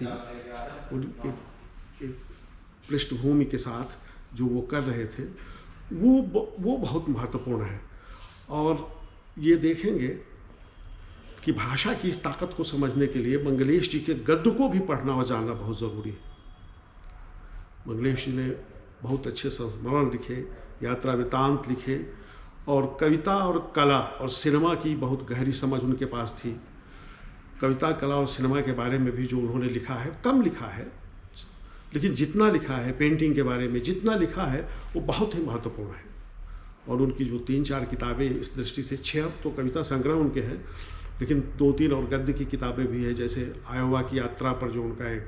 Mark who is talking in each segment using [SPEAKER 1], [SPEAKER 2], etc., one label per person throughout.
[SPEAKER 1] और एक पृष्ठभूमि के साथ जो वो कर रहे थे वो बहुत महत्वपूर्ण है। और ये देखेंगे कि भाषा की इस ताकत को समझने के लिए मंगलेश जी के गद्य को भी पढ़ना और जानना बहुत ज़रूरी है। मंगलेश जी ने बहुत अच्छे संस्मरण लिखे, यात्रा वृत्तांत लिखे, और कविता और कला और सिनेमा की बहुत गहरी समझ उनके पास थी। कविता, कला और सिनेमा के बारे में भी जो उन्होंने लिखा है, कम लिखा है, लेकिन जितना लिखा है, पेंटिंग के बारे में जितना लिखा है वो बहुत ही महत्वपूर्ण है। और उनकी जो 3-4 किताबें इस दृष्टि से, 6 तो कविता संग्रह उनके हैं, लेकिन 2-3 और गद्य की किताबें भी है। जैसे आयोवा की यात्रा पर जो उनका एक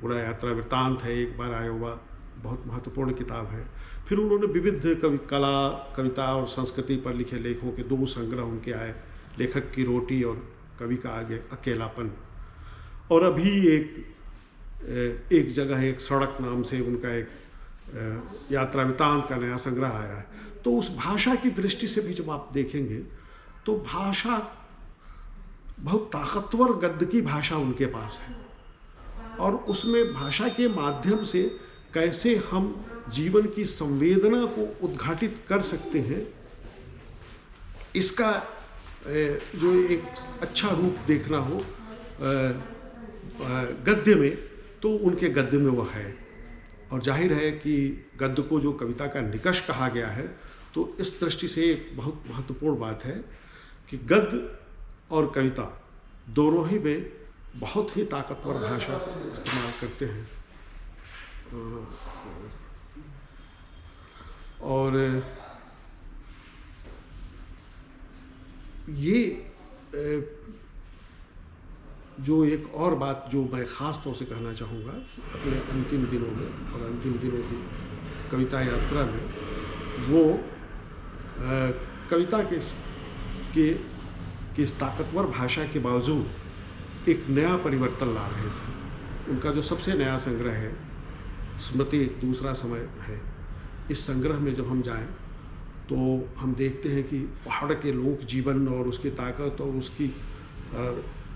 [SPEAKER 1] पूरा यात्रा वृत्तांत है, एक बार आयोवा, बहुत महत्वपूर्ण किताब है। फिर उन्होंने विविध कला, कविता और संस्कृति पर लिखे लेखों के 2 संग्रह उनके आए, लेखक की रोटी और कवि का आगे अकेलापन। और अभी एक जगह एक सड़क नाम से उनका एक यात्रा वृत्तांत का नया संग्रह आया है। तो उस भाषा की दृष्टि से भी जब आप देखेंगे तो भाषा बहुत ताकतवर गद्य की भाषा उनके पास है, और उसमें भाषा के माध्यम से कैसे हम जीवन की संवेदना को उद्घाटित कर सकते हैं, इसका जो एक अच्छा रूप देखना हो गद्य में, तो उनके गद्य में वह है। और जाहिर है कि गद्य को जो कविता का निकष कहा गया है, तो इस दृष्टि से एक बहुत महत्वपूर्ण बात है कि गद्य और कविता दोनों ही में बहुत ही ताकतवर भाषा इस्तेमाल करते हैं। और ये जो एक और बात जो मैं ख़ास तौर से कहना चाहूँगा अपने अंतिम दिनों में और अंतिम दिनों की कविता यात्रा में, वो कविता के इस ताकतवर भाषा के बावजूद एक नया परिवर्तन ला रहे थे। उनका जो सबसे नया संग्रह है, स्मृति एक दूसरा समय है, इस संग्रह में जब हम जाएं तो हम देखते हैं कि पहाड़ के लोक जीवन और उसकी ताकत और उसकी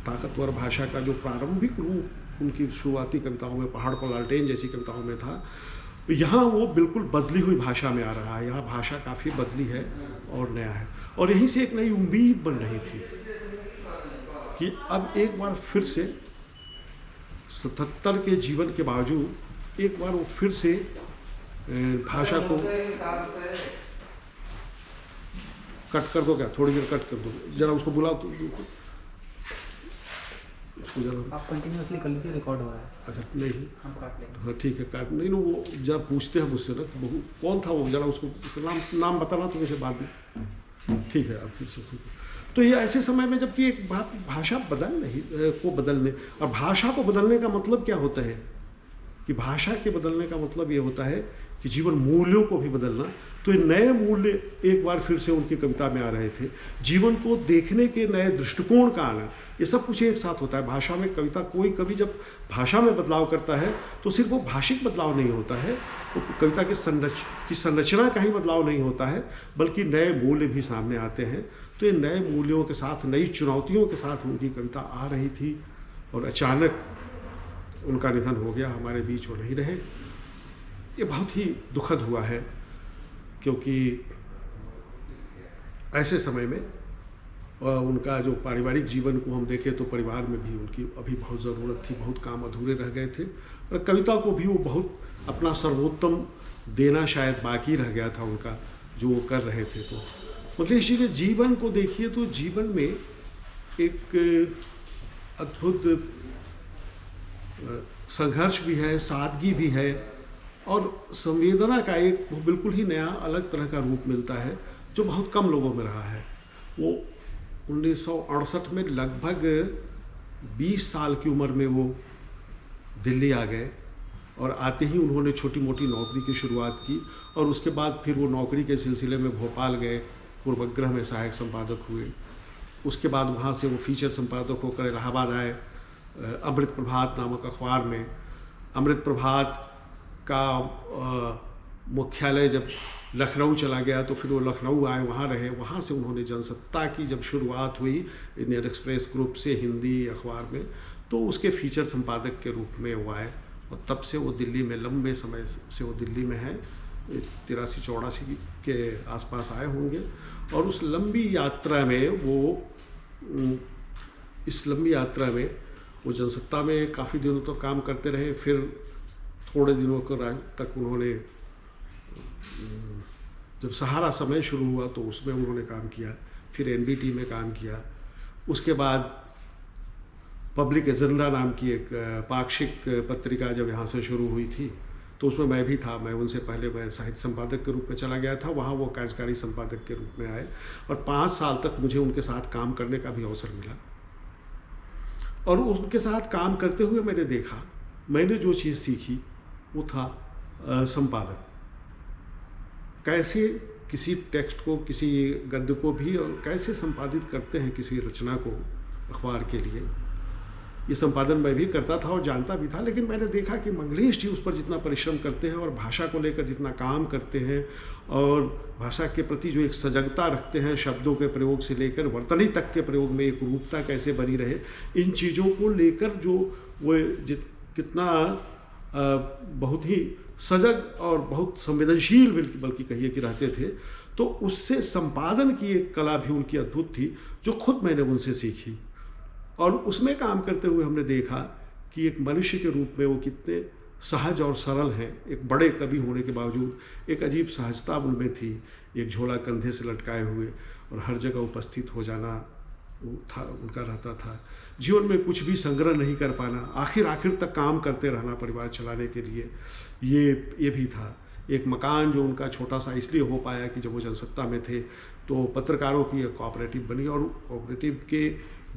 [SPEAKER 1] ताकतवर भाषा का जो प्रारंभिक रूप उनकी शुरुआती कविताओं में, पहाड़ पर लालटेन जैसी कविताओं में था, यहाँ वो बिल्कुल बदली हुई भाषा में आ रहा है। यहाँ भाषा काफ़ी बदली है और नया है, और यहीं से एक नई उम्मीद बन रही थी कि अब एक बार फिर से 77 के जीवन के बावजूद एक बार वो फिर से भाषा को कट कर दो, क्या थोड़ी देर कट कर दो, जरा उसको बुलाओ तो उसको जरा।
[SPEAKER 2] आप कंटिन्यूअसली कर लीजिए, रिकॉर्ड हो रहा है।
[SPEAKER 1] अच्छा, नहीं
[SPEAKER 2] हम काट लेंगे।
[SPEAKER 1] हाँ ठीक है, काट नहीं ना, वो जरा पूछते हैं मुझसे ना, तो कौन था वो, जरा उसको नाम बताना तो मुझे बाद में। ठीक है, आप फिर से। तो ये ऐसे समय में जबकि एक बात, भाषा बदलने और भाषा को बदलने का मतलब क्या होता है कि भाषा के बदलने का मतलब ये होता है कि जीवन मूल्यों को भी बदलना। तो ये नए मूल्य एक बार फिर से उनकी कविता में आ रहे थे। जीवन को देखने के नए दृष्टिकोण का आना, ये सब कुछ एक साथ होता है भाषा में। कोई कवि जब भाषा में बदलाव करता है तो सिर्फ वो भाषिक बदलाव नहीं होता है, वो कविता की संरचना का ही बदलाव नहीं होता है, बल्कि नए मूल्य भी सामने आते हैं। तो ये नए मूल्यों के साथ, नई चुनौतियों के साथ उनकी कविता आ रही थी, और अचानक उनका निधन हो गया, हमारे बीच वो नहीं रहे। ये बहुत ही दुखद हुआ है, क्योंकि ऐसे समय में उनका जो पारिवारिक जीवन को हम देखें तो परिवार में भी उनकी अभी बहुत ज़रूरत थी, बहुत काम अधूरे रह गए थे, और कविता को भी वो बहुत अपना सर्वोत्तम देना शायद बाकी रह गया था उनका, जो वो कर रहे थे। तो मंगलेश जी के जीवन को देखिए तो जीवन में एक अद्भुत संघर्ष भी है, सादगी भी है, और संवेदना का एक बिल्कुल ही नया अलग तरह का रूप मिलता है, जो बहुत कम लोगों में रहा है। वो 1968 में लगभग 20 साल की उम्र में वो दिल्ली आ गए, और आते ही उन्होंने छोटी मोटी नौकरी की शुरुआत की, और उसके बाद फिर वो नौकरी के सिलसिले में भोपाल गए, पूर्वग्रह में सहायक संपादक हुए। उसके बाद वहाँ से वो फीचर संपादक होकर इलाहाबाद आए, अमृत प्रभात नामक अखबार में। अमृत प्रभात का मुख्यालय जब लखनऊ चला गया तो फिर वो लखनऊ आए, वहाँ रहे। वहाँ से उन्होंने जनसत्ता की जब शुरुआत हुई इंडियन एक्सप्रेस ग्रुप से हिंदी अखबार में, तो उसके फीचर संपादक के रूप में वो आए और तब से वो दिल्ली में लंबे समय से वो दिल्ली में है, 83-84 के आसपास आए होंगे। और उस लंबी यात्रा में इस लंबी यात्रा में वो जनसत्ता में काफ़ी दिनों तक काम करते रहे। फिर थोड़े दिनों तक उन्होंने, जब सहारा समय शुरू हुआ तो उसमें उन्होंने काम किया, फिर एनबीटी में काम किया। उसके बाद पब्लिक एजेंडा नाम की एक पाक्षिक पत्रिका जब यहाँ से शुरू हुई थी तो उसमें मैं भी था। मैं उनसे पहले मैं साहित्य संपादक के रूप में चला गया था, वहाँ वो कार्यकारी संपादक के रूप में आए और 5 साल तक मुझे उनके साथ काम करने का भी अवसर मिला। और उनके साथ काम करते हुए मैंने देखा, मैंने जो चीज़ सीखी वो था संपादन, कैसे किसी टेक्स्ट को, किसी गद्य को भी और कैसे संपादित करते हैं किसी रचना को अखबार के लिए। ये संपादन मैं भी करता था और जानता भी था, लेकिन मैंने देखा कि मंगलेश जी उस पर जितना परिश्रम करते हैं और भाषा को लेकर जितना काम करते हैं और भाषा के प्रति जो एक सजगता रखते हैं, शब्दों के प्रयोग से लेकर वर्तनी तक के प्रयोग में एक रूपता कैसे बनी रहे, इन चीज़ों को लेकर जो वो कितना बहुत ही सजग और बहुत संवेदनशील बल्कि कहिए कि रहते थे। तो उससे संपादन की एक कला भी उनकी अद्भुत थी जो खुद मैंने उनसे सीखी। और उसमें काम करते हुए हमने देखा कि एक मनुष्य के रूप में वो कितने सहज और सरल हैं। एक बड़े कवि होने के बावजूद एक अजीब सहजता उनमें थी, एक झोला कंधे से लटकाए हुए और हर जगह उपस्थित हो जाना था उनका रहता था। जीवन में कुछ भी संग्रह नहीं कर पाना, आखिर तक काम करते रहना परिवार चलाने के लिए, ये भी था। एक मकान जो उनका छोटा सा इसलिए हो पाया कि जब वो जनसत्ता में थे तो पत्रकारों की एक कोऑपरेटिव बनी और कोऑपरेटिव के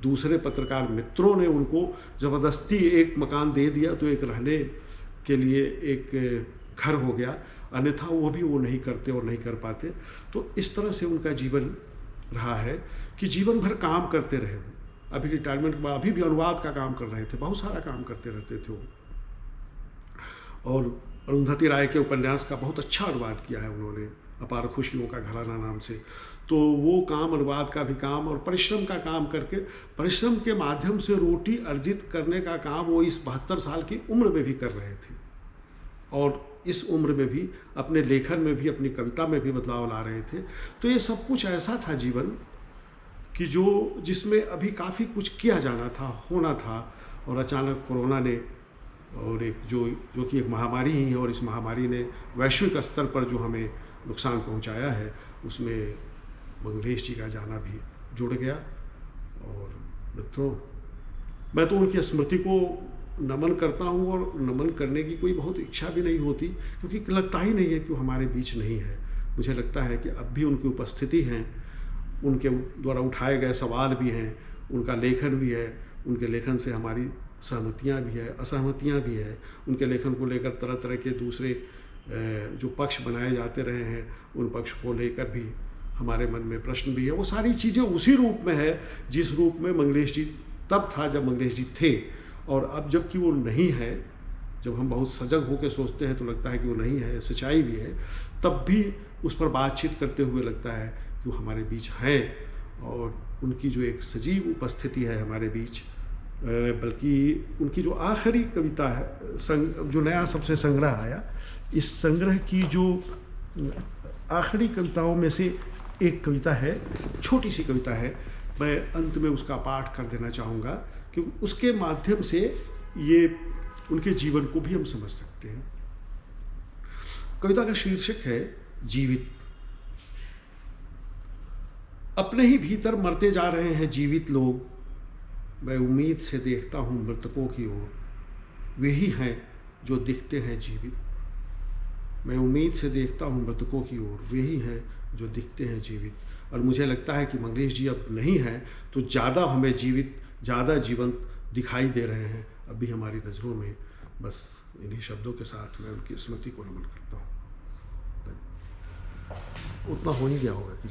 [SPEAKER 1] दूसरे पत्रकार मित्रों ने उनको ज़बरदस्ती एक मकान दे दिया तो एक रहने के लिए एक घर हो गया, अन्यथा वो नहीं करते और नहीं कर पाते। तो इस तरह से उनका जीवन रहा है कि जीवन भर काम करते रहे। अभी रिटायरमेंट के बाद अभी भी अनुवाद का काम कर रहे थे, बहुत सारा काम करते रहते थे वो। और अरुंधति राय के उपन्यास का बहुत अच्छा अनुवाद किया है उन्होंने, अपार खुशियों का घराना नाम से। तो वो काम, अनुवाद का भी काम और परिश्रम का काम करके, परिश्रम के माध्यम से रोटी अर्जित करने का काम वो इस 72 साल की उम्र में भी कर रहे थे। और इस उम्र में भी अपने लेखन में भी, अपनी कविता में भी बदलाव ला रहे थे। तो ये सब कुछ ऐसा था जीवन कि जिसमें अभी काफ़ी कुछ किया जाना था, होना था, और अचानक कोरोना ने, और एक जो कि एक महामारी ही है, और इस महामारी ने वैश्विक स्तर पर जो हमें नुकसान पहुंचाया है, उसमें मंगलेश जी का जाना भी जुड़ गया। और मित्रों, मैं तो उनकी स्मृति को नमन करता हूँ, और नमन करने की कोई बहुत इच्छा भी नहीं होती, क्योंकि लगता ही नहीं है कि वो हमारे बीच नहीं है। मुझे लगता है कि अब भी उनकी उपस्थिति है, उनके द्वारा उठाए गए सवाल भी हैं, उनका लेखन भी है, उनके लेखन से हमारी सहमतियाँ भी है, असहमतियाँ भी है। उनके लेखन को लेकर तरह तरह के दूसरे जो पक्ष बनाए जाते रहे हैं, उन पक्ष को लेकर भी हमारे मन में प्रश्न भी है। वो सारी चीज़ें उसी रूप में है जिस रूप में मंगलेश जी तब था जब मंगलेश जी थे। और अब जबकि वो नहीं है, जब हम बहुत सजग होकर सोचते हैं तो लगता है कि वो नहीं है, सच्चाई भी है, तब भी उस पर बातचीत करते हुए लगता है कि वो हमारे बीच हैं। और उनकी जो एक सजीव उपस्थिति है हमारे बीच, बल्कि उनकी जो आखिरी कविता है, जो नया सबसे संग्रह आया, इस संग्रह की जो आखिरी कविताओं में से एक कविता है, छोटी सी कविता है, मैं अंत में उसका पाठ कर देना चाहूँगा, क्योंकि उसके माध्यम से ये उनके जीवन को भी हम समझ सकते हैं। कविता का शीर्षक है जीवित। अपने ही भीतर मरते जा रहे हैं जीवित लोग, मैं उम्मीद से देखता हूँ मृतकों की ओर, वे ही हैं जो दिखते हैं जीवित। मैं उम्मीद से देखता हूँ मृतकों की ओर, वे ही हैं जो दिखते हैं जीवित। और मुझे लगता है कि मंगलेश जी अब नहीं हैं तो ज़्यादा हमें जीवित, ज़्यादा जीवंत दिखाई दे रहे हैं अभी हमारी नज़रों में। बस इन्हीं शब्दों के साथ मैं उनकी स्मृति को नमन करता हूँ। उतना हो ही गया होगा कि